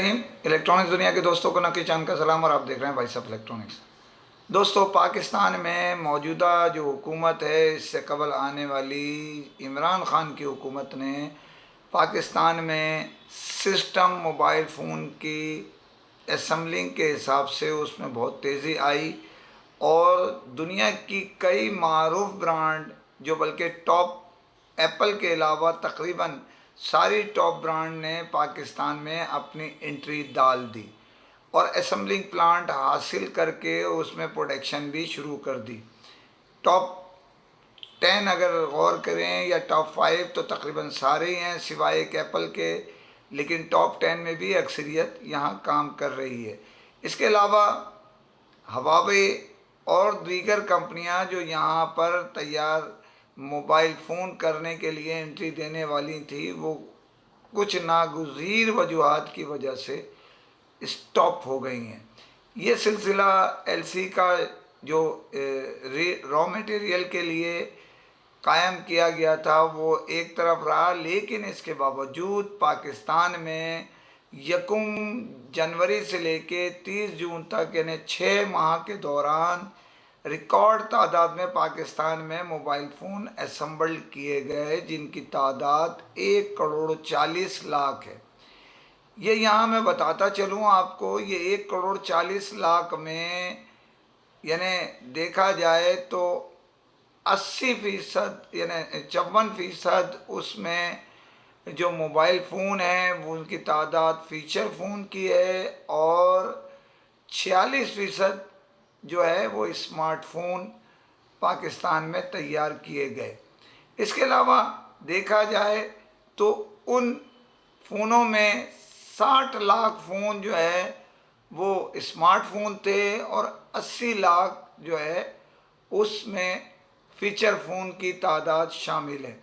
रहीम। Electronics दुनिया के दोस्तों को नकी चांद का सलाम और आप देख रहे हैं वॉइस ऑफ इलेक्ट्रॉनिक्स। दोस्तों, पाकिस्तान में मौजूदा जो हुकूमत है, इससे कबल आने वाली इमरान ख़ान की हुकूमत ने पाकिस्तान में सिस्टम मोबाइल फ़ोन की असम्बलिंग के हिसाब से उसमें बहुत तेज़ी आई और दुनिया की कई मारूफ ब्रांड जो बल्कि टॉप एप्पल के अलावा तकरीबन सारी टॉप ब्रांड ने पाकिस्तान में अपनी एंट्री डाल दी और असेंबलिंग प्लांट हासिल करके उसमें प्रोडक्शन भी शुरू कर दी। टॉप 10 अगर गौर करें या टॉप 5 तो तकरीबन सारे ही हैं सिवाय एक एप्पल के, लेकिन टॉप 10 में भी अक्सरियत यहाँ काम कर रही है। इसके अलावा हवावे और दीगर कंपनियां जो यहाँ पर तैयार मोबाइल फ़ोन करने के लिए एंट्री देने वाली थी, वो कुछ नागुज़ीर वजूहात की वजह से स्टॉप हो गई हैं। ये सिलसिला एलसी का जो रॉ मटेरियल के लिए कायम किया गया था वो एक तरफ रहा, लेकिन इसके बावजूद पाकिस्तान में 1 जनवरी से लेके 30 जून तक यानी 6 माह के दौरान रिकॉर्ड तादाद में पाकिस्तान में मोबाइल फ़ोन असम्बल्ड किए गए, जिनकी तादाद 1,40,00,000 है। ये यहाँ मैं बताता चलूँ आपको, ये 1,40,00,000 में यानी देखा जाए तो 80% यानी 54% उसमें जो मोबाइल फ़ोन है वो उनकी तादाद फ़ीचर फ़ोन की है और 46% जो है वो स्मार्टफोन पाकिस्तान में तैयार किए गए। इसके अलावा देखा जाए तो उन फ़ोनों में 60 लाख फ़ोन जो है वो स्मार्टफोन थे और 80 लाख जो है उसमें फ़ीचर फ़ोन की तादाद शामिल है।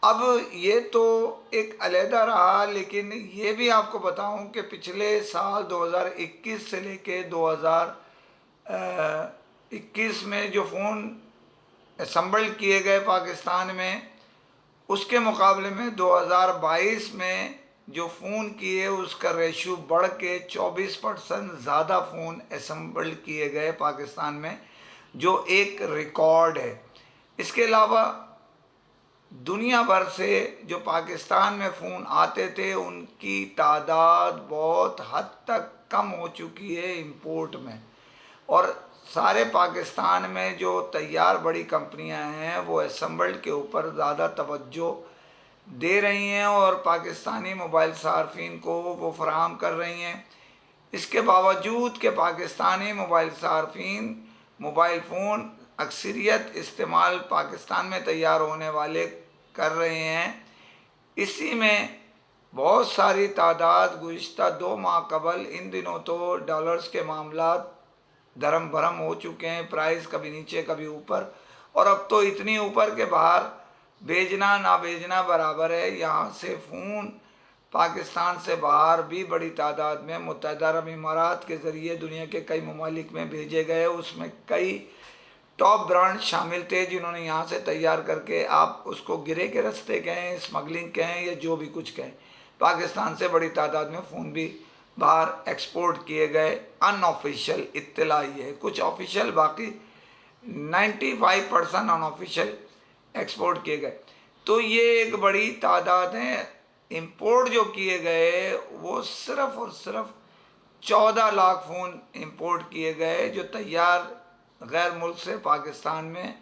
अब ये तो एक अलहदा रहा, लेकिन ये भी आपको बताऊं कि पिछले साल 2021 से लेके 2021 में जो फ़ोन असम्बल किए गए पाकिस्तान में, उसके मुकाबले में 2022 में जो फ़ोन किए उसका रेशो बढ़ के 24% ज़्यादा फ़ोन असम्बल किए गए पाकिस्तान में, जो एक रिकॉर्ड है। इसके अलावा दुनिया भर से जो पाकिस्तान में फ़ोन आते थे उनकी तादाद बहुत हद तक कम हो चुकी है इंपोर्ट में, और सारे पाकिस्तान में जो तैयार बड़ी कंपनियां हैं वो असम्बल्ड के ऊपर ज़्यादा तवज्जो दे रही हैं और पाकिस्तानी मोबाइल सार्फिन को वो फराहम कर रही हैं। इसके बावजूद कि पाकिस्तानी मोबाइल सार्फिन मोबाइल फ़ोन अक्सरियत इस्तेमाल पाकिस्तान में तैयार होने वाले कर रहे हैं, इसी में बहुत सारी तादाद गुज़िश्ता 2 माह कबल, इन दिनों तो डॉलर्स के मामलात धर्म भरम हो चुके हैं, प्राइस कभी नीचे कभी ऊपर, और अब तो इतनी ऊपर के बाहर भेजना ना भेजना बराबर है। यहाँ से फ़ोन पाकिस्तान से बाहर भी बड़ी तादाद में मुत्तहिदा अरब इमारात के ज़रिए दुनिया के कई ममालिक में भेजे गए। उसमें कई टॉप ब्रांड शामिल थे जिन्होंने यहाँ से तैयार करके, आप उसको गिरे के रास्ते कहें, स्मगलिंग कहें या जो भी कुछ कहें, पाकिस्तान से बड़ी तादाद में फ़ोन भी बाहर एक्सपोर्ट किए गए। अनऑफिशियल इत्तला ये है, कुछ ऑफिशियल, बाकी 95% अनऑफिशियल एक्सपोर्ट किए गए। तो ये एक बड़ी तादाद है। इंपोर्ट जो किए गए वो सिर्फ़ और सिर्फ 14 लाख फ़ोन इंपोर्ट किए गए जो तैयार गैर मुल्क से पाकिस्तान में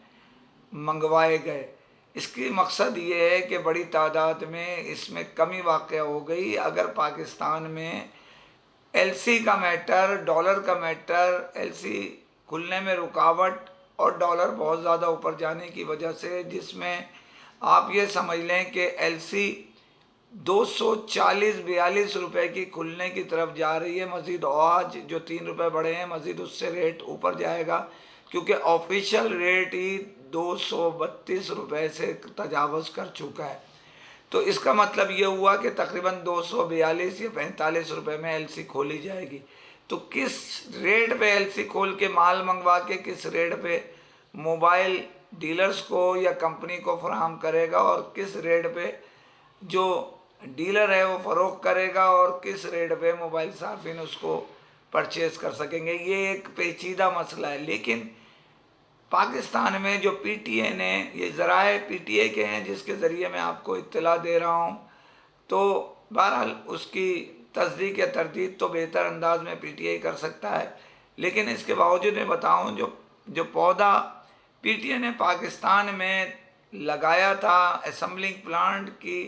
मंगवाए गए। इसकी मकसद ये है कि बड़ी तादाद में इसमें कमी वाक़या हो गई। अगर पाकिस्तान में एलसी का मैटर, डॉलर का मैटर, एलसी खुलने में रुकावट और डॉलर बहुत ज़्यादा ऊपर जाने की वजह से, जिसमें आप ये समझ लें कि एलसी 240-42 रुपए की खुलने की तरफ जा रही है। मज़ीद आज जो 3 रुपए बढ़े हैं, मज़ीद उससे रेट ऊपर जाएगा, क्योंकि ऑफिशियल रेट ही 232 रुपए से तजावज़ कर चुका है। तो इसका मतलब ये हुआ कि तकरीबन 242 या 45 रुपए में एलसी खोली जाएगी। तो किस रेट पे एलसी खोल के माल मंगवा के किस रेट पे मोबाइल डीलर्स को या कंपनी को फराहम करेगा, और किस रेट पे जो डीलर है वो फ़रोख्त करेगा और किस रेट पे मोबाइल सार्फिन उसको परचेज़ कर सकेंगे। ये एक पेचीदा मसला है। लेकिन पाकिस्तान में जो पीटीए ने, ये ज़राए पीटीए के हैं जिसके ज़रिए मैं आपको इत्तला दे रहा हूँ, तो बहरहाल उसकी तस्दीक या तरदीद तो बेहतर अंदाज में पीटीए कर सकता है। लेकिन इसके बावजूद मैं बताऊँ, जो पौधा पीटीए ने पाकिस्तान में लगाया था असम्बलिंग प्लांट की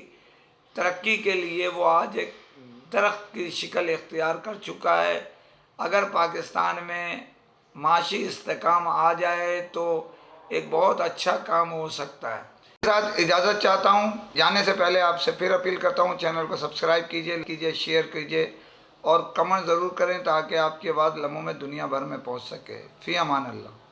तरक्की के लिए, वो आज एक दरख्त की शक्ल इख्तियार कर चुका है। अगर पाकिस्तान में माशी इस्तेकाम आ जाए तो एक बहुत अच्छा काम हो सकता है। साथ इजाज़त चाहता हूँ। जाने से पहले आपसे फिर अपील करता हूँ, चैनल को सब्सक्राइब कीजिए, शेयर कीजिए और कमेंट ज़रूर करें ताकि आपकी आवाज़ लम्हों में दुनिया भर में पहुँच सके। फ़ी अमान अल्लाह।